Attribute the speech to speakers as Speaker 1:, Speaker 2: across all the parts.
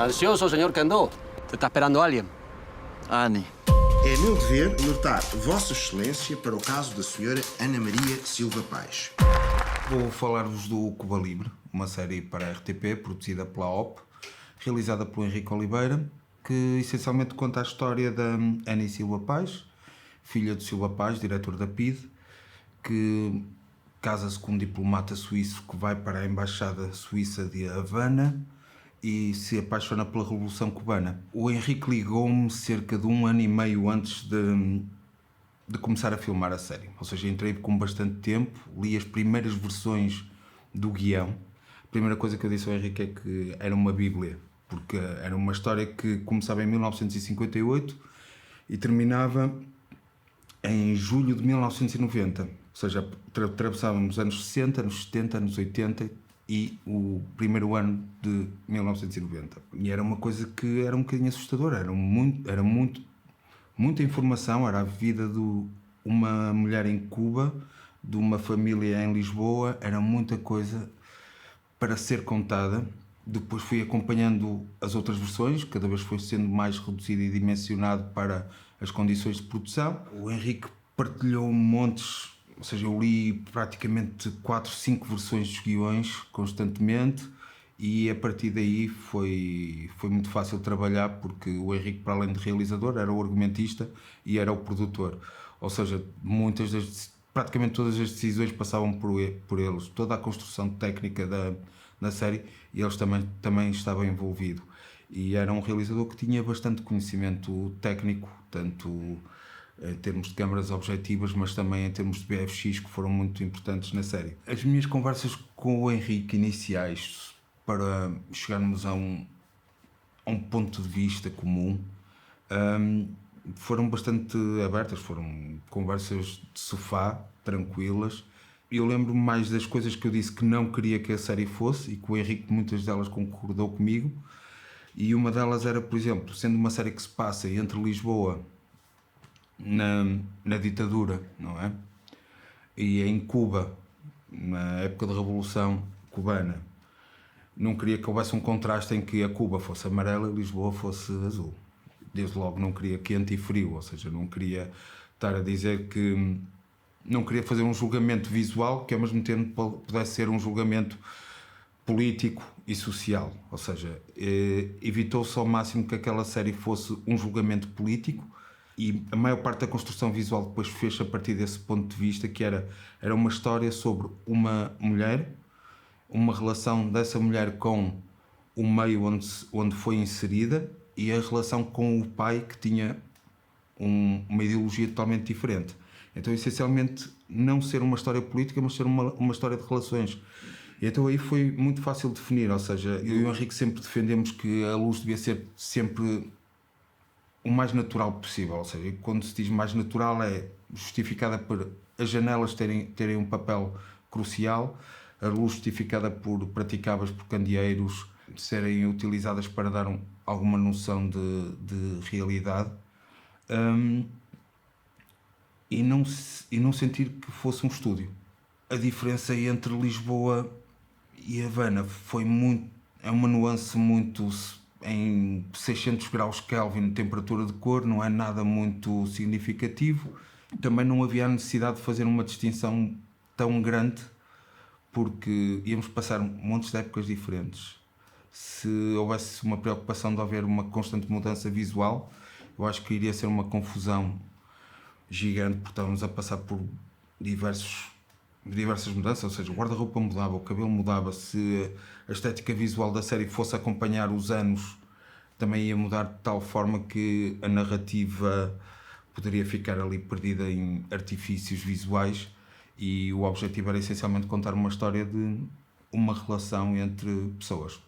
Speaker 1: Ansioso, señor Kendo. Te está esperando alguien.
Speaker 2: Annie.
Speaker 3: É meu dever alertar Vossa Excelência para o caso da senhora Ana Maria Silva Paes.
Speaker 4: Vou falar-vos do Cuba Libre, uma série para a RTP, produzida pela OP, realizada pelo Henrique Oliveira, que essencialmente conta a história da Annie Silva Paes, filha de Silva Paes, diretor da PIDE, que casa-se com um diplomata suíço que vai para a Embaixada Suíça de Havana e se apaixona pela Revolução Cubana. O Henrique ligou-me cerca de 1 ano e meio antes de começar a filmar a série. Ou seja, entrei com bastante tempo, li as primeiras versões do guião. A primeira coisa que eu disse ao Henrique é que era uma bíblia, porque era uma história que começava em 1958 e terminava em julho de 1990. Ou seja, atravessávamos anos 60, anos 70, anos 80 e o primeiro ano de 1990. E era uma coisa que era um bocadinho assustadora, era muita informação, era a vida de uma mulher em Cuba, de uma família em Lisboa, era muita coisa para ser contada. Depois fui acompanhando as outras versões, cada vez foi sendo mais reduzido e dimensionado para as condições de produção. O Henrique partilhou montes. Ou seja, eu li praticamente 4, 5 versões dos guiões constantemente e a partir daí foi muito fácil trabalhar, porque o Henrique, para além de realizador, era o argumentista e era o produtor. Ou seja, praticamente todas as decisões passavam por eles. Toda a construção técnica da série, e eles também estavam envolvidos. E era um realizador que tinha bastante conhecimento técnico, tanto em termos de câmaras objetivas, mas também em termos de BFX, que foram muito importantes na série. As minhas conversas com o Henrique iniciais para chegarmos a um ponto de vista comum foram bastante abertas, foram conversas de sofá, tranquilas. Eu lembro-me mais das coisas que eu disse que não queria que a série fosse e que o Henrique, muitas delas, concordou comigo. E uma delas era, por exemplo, sendo uma série que se passa entre Lisboa na ditadura, não é? E em Cuba, na época da Revolução Cubana, não queria que houvesse um contraste em que a Cuba fosse amarela e Lisboa fosse azul. Desde logo não queria quente e frio, ou seja, não queria estar a dizer que... Não queria fazer um julgamento visual que ao mesmo tempo pudesse ser um julgamento político e social. Ou seja, evitou-se ao máximo que aquela série fosse um julgamento político. E a maior parte da construção visual depois fez a partir desse ponto de vista, que era uma história sobre uma mulher, uma relação dessa mulher com o meio onde foi inserida e a relação com o pai, que tinha uma ideologia totalmente diferente. Então, essencialmente, não ser uma história política, mas ser uma história de relações. E então aí foi muito fácil de definir, ou seja, eu e o Henrique sempre defendemos que a luz devia ser sempre o mais natural possível, ou seja, quando se diz mais natural é justificada por as janelas terem um papel crucial, a luz justificada por praticáveis por candeeiros serem utilizadas para dar alguma noção de realidade, e não sentir que fosse um estúdio. A diferença entre Lisboa e Havana é uma nuance muito... em 600 graus Kelvin, temperatura de cor, não é nada muito significativo. Também não havia a necessidade de fazer uma distinção tão grande, porque íamos passar montes de épocas diferentes. Se houvesse uma preocupação de haver uma constante mudança visual, eu acho que iria ser uma confusão gigante, porque estávamos a passar por diversas mudanças, ou seja, o guarda-roupa mudava, o cabelo mudava. Se a estética visual da série fosse acompanhar os anos, também ia mudar de tal forma que a narrativa poderia ficar ali perdida em artifícios visuais, e o objetivo era essencialmente contar uma história de uma relação entre pessoas.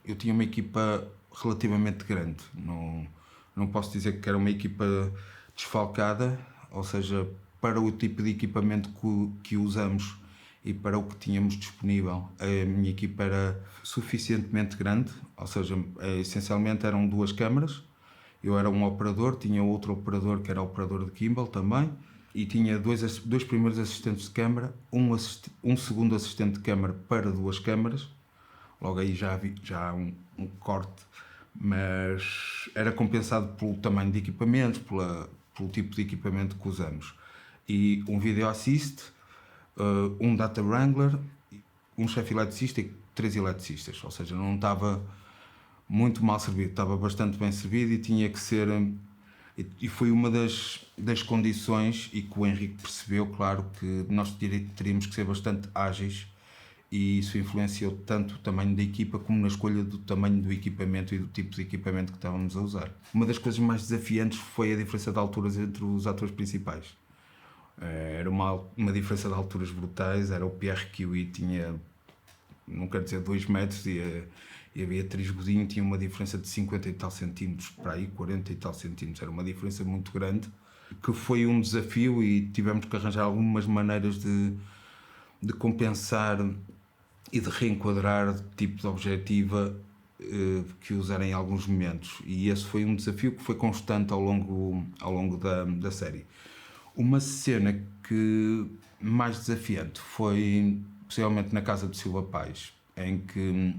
Speaker 4: Eu tinha uma equipa relativamente grande, não posso dizer que era uma equipa desfalcada, ou seja, para o tipo de equipamento que usamos e para o que tínhamos disponível, a minha equipa era suficientemente grande, ou seja, essencialmente eram 2 câmaras, eu era um operador, tinha outro operador que era operador de gimbal também, e tinha dois primeiros assistentes de câmara, um segundo assistente de câmara para 2 câmaras. Logo aí já há um corte mas era compensado pelo tamanho de equipamentos, pelo tipo de equipamento que usamos. E um video assist, um data wrangler, um chefe eletricista e 3 eletricistas, ou seja, não estava muito mal servido, estava bastante bem servido e tinha que ser, e foi uma das condições, e que o Henrique percebeu, claro, que nós teríamos que ser bastante ágeis, e isso influenciou tanto o tamanho da equipa como na escolha do tamanho do equipamento e do tipo de equipamento que estávamos a usar. Uma das coisas mais desafiantes foi a diferença de alturas entre os atores principais. Era uma diferença de alturas brutais. Era o Pierre Kiwi, tinha, não quero dizer 2 metros, e a Beatriz Godinho tinha uma diferença de 50 e tal centímetros, para aí 40 e tal centímetros. Era uma diferença muito grande, que foi um desafio, e tivemos que arranjar algumas maneiras de compensar e de reenquadrar tipo de objetiva que usar em alguns momentos. E esse foi um desafio que foi constante ao longo da série. Uma cena que mais desafiante foi possivelmente na casa de Silva Paz, em que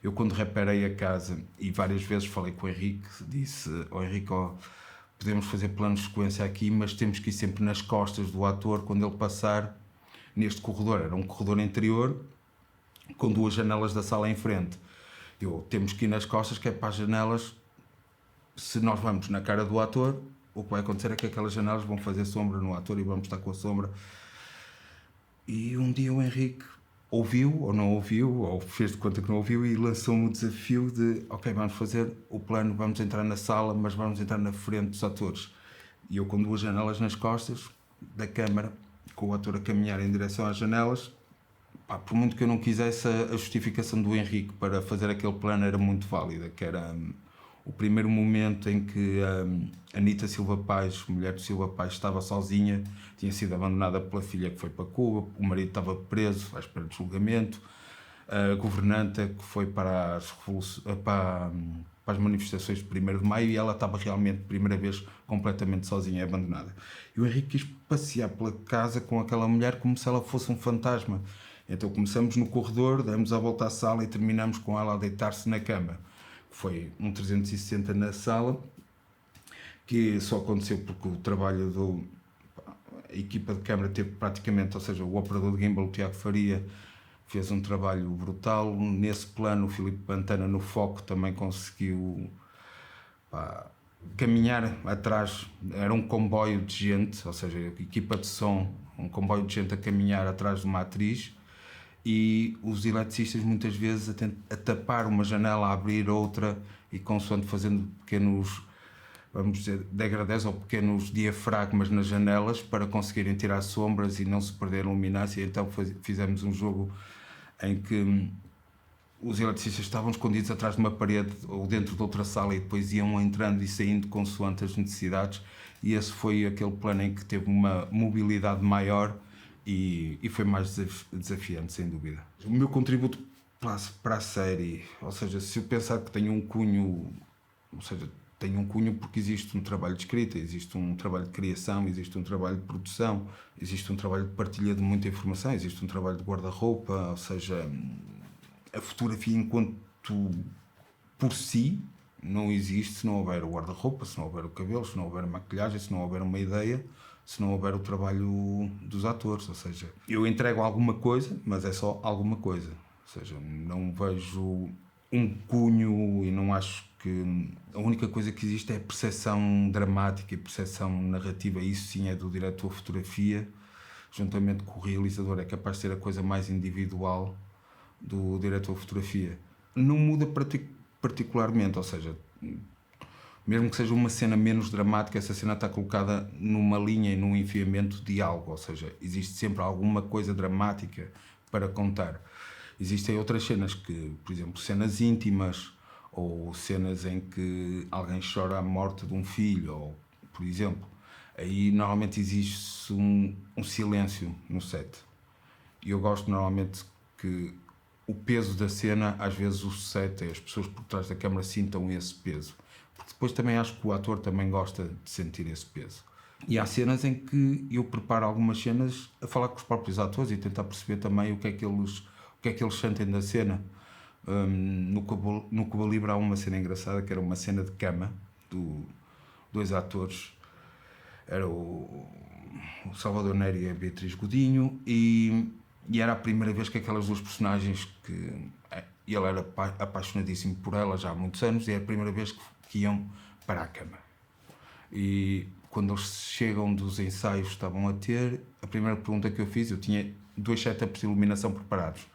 Speaker 4: eu, quando reparei a casa, e várias vezes falei com o Henrique, disse ao Henrique: podemos fazer planos de sequência aqui, mas temos que ir sempre nas costas do ator quando ele passar neste corredor. Era um corredor interior com 2 janelas da sala em frente. Temos que ir nas costas, que é para as janelas, se nós vamos na cara do ator, o que vai acontecer é que aquelas janelas vão fazer sombra no ator e vamos estar com a sombra. E um dia o Henrique ouviu, ou não ouviu, ou fez de conta que não ouviu, e lançou-me o desafio de: ok, vamos fazer o plano, vamos entrar na sala, mas vamos entrar na frente dos atores. E eu, com 2 janelas nas costas da câmara, com o ator a caminhar em direção às janelas, por muito que eu não quisesse, a justificação do Henrique para fazer aquele plano era muito válida, que era o primeiro momento em que a Anita Silva Paz, mulher de Silva Paz, estava sozinha, tinha sido abandonada pela filha que foi para Cuba, o marido estava preso à espera de julgamento, a governanta que foi para as manifestações de 1º de Maio, e ela estava realmente, primeira vez, completamente sozinha e abandonada. E o Henrique quis passear pela casa com aquela mulher como se ela fosse um fantasma. Então começamos no corredor, demos a volta à sala e terminamos com ela a deitar-se na cama. Foi um 360 na sala, que só aconteceu porque o trabalho a equipa de câmara teve praticamente, ou seja, o operador de gimbal, o Tiago Faria, fez um trabalho brutal. Nesse plano, o Filipe Pantana, no foco, também conseguiu caminhar atrás. Era um comboio de gente, ou seja, equipa de som, um comboio de gente a caminhar atrás de uma atriz, e os eletricistas muitas vezes a tapar uma janela, a abrir outra, e consoante fazendo pequenos, vamos dizer, degradés ou pequenos diafragmas nas janelas para conseguirem tirar sombras e não se perder a luminância. Então fizemos um jogo em que os eletricistas estavam escondidos atrás de uma parede ou dentro de outra sala, e depois iam entrando e saindo consoante as necessidades, e esse foi aquele plano em que teve uma mobilidade maior e foi mais desafiante, sem dúvida. O meu contributo para a série, ou seja, se eu pensar que tenho um cunho, ou seja, tenho um cunho porque existe um trabalho de escrita, existe um trabalho de criação, existe um trabalho de produção, existe um trabalho de partilha de muita informação, existe um trabalho de guarda-roupa, ou seja, a fotografia enquanto por si não existe se não houver o guarda-roupa, se não houver o cabelo, se não houver a maquilhagem, se não houver uma ideia, se não houver o trabalho dos atores. Ou seja, eu entrego alguma coisa, mas é só alguma coisa. Ou seja, não vejo um cunho, e não acho que a única coisa que existe é a percepção dramática e percepção narrativa. Isso sim é do diretor de fotografia, juntamente com o realizador. É capaz de ser a coisa mais individual do diretor de fotografia. Não muda particularmente, ou seja, mesmo que seja uma cena menos dramática, essa cena está colocada numa linha e num enfiamento de algo, ou seja, existe sempre alguma coisa dramática para contar. Existem outras cenas que, por exemplo, cenas íntimas, ou cenas em que alguém chora a morte de um filho, ou, por exemplo, aí normalmente existe um silêncio no set. E eu gosto normalmente que o peso da cena, às vezes o set, as pessoas por trás da câmara sintam esse peso. Porque depois também acho que o ator também gosta de sentir esse peso. E há cenas em que eu preparo algumas cenas a falar com os próprios atores e tentar perceber também o que é que eles sentem da cena. No Cuba Libre há uma cena engraçada, que era uma cena de cama, dois atores, era o Salvador Neri e a Beatriz Godinho, e era a primeira vez que aquelas duas personagens, e ele era apaixonadíssimo por ela já há muitos anos, e é a primeira vez que iam para a cama. E quando eles chegam dos ensaios que estavam a ter, a primeira pergunta que eu fiz, eu tinha 2 setups de iluminação preparados,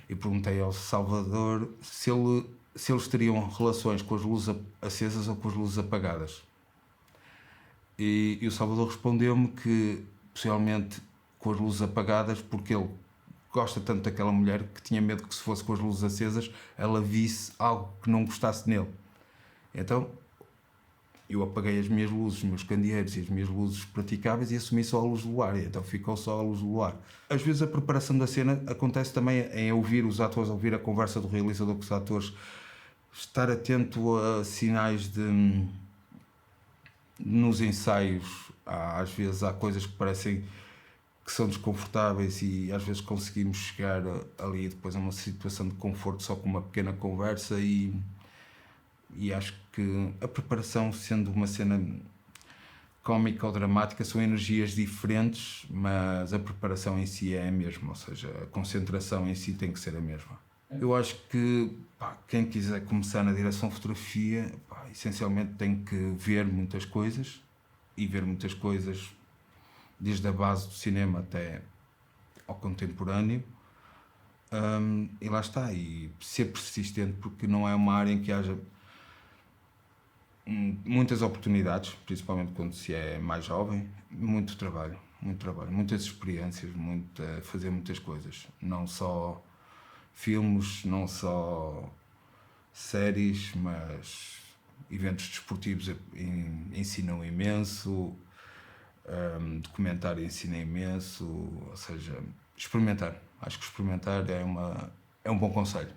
Speaker 4: e perguntei ao Salvador se eles teriam relações com as luzes acesas ou com as luzes apagadas. E o Salvador respondeu-me que possivelmente com as luzes apagadas, porque ele gosta tanto daquela mulher que tinha medo que, se fosse com as luzes acesas, ela visse algo que não gostasse nele. Então eu apaguei as minhas luzes, os meus candeeiros e as minhas luzes praticáveis, e assumi só a luz do luar, e então ficou só a luz do luar. Às vezes a preparação da cena acontece também em ouvir os atores, ouvir a conversa do realizador com os atores, estar atento a sinais nos ensaios. Às vezes há coisas que parecem que são desconfortáveis, e às vezes conseguimos chegar ali depois a uma situação de conforto só com uma pequena conversa, e acho que a preparação, sendo uma cena cómica ou dramática, são energias diferentes, mas a preparação em si é a mesma, ou seja, a concentração em si tem que ser a mesma. Eu acho que quem quiser começar na direção de fotografia, essencialmente tem que ver muitas coisas, e ver muitas coisas desde a base do cinema até ao contemporâneo, e lá está, e ser persistente, porque não é uma área em que haja muitas oportunidades, principalmente quando se é mais jovem. Muito trabalho, muitas experiências, fazer muitas coisas, não só filmes, não só séries, mas eventos desportivos ensinam imenso, documentário ensina imenso, ou seja, experimentar. Acho que experimentar é um bom conselho.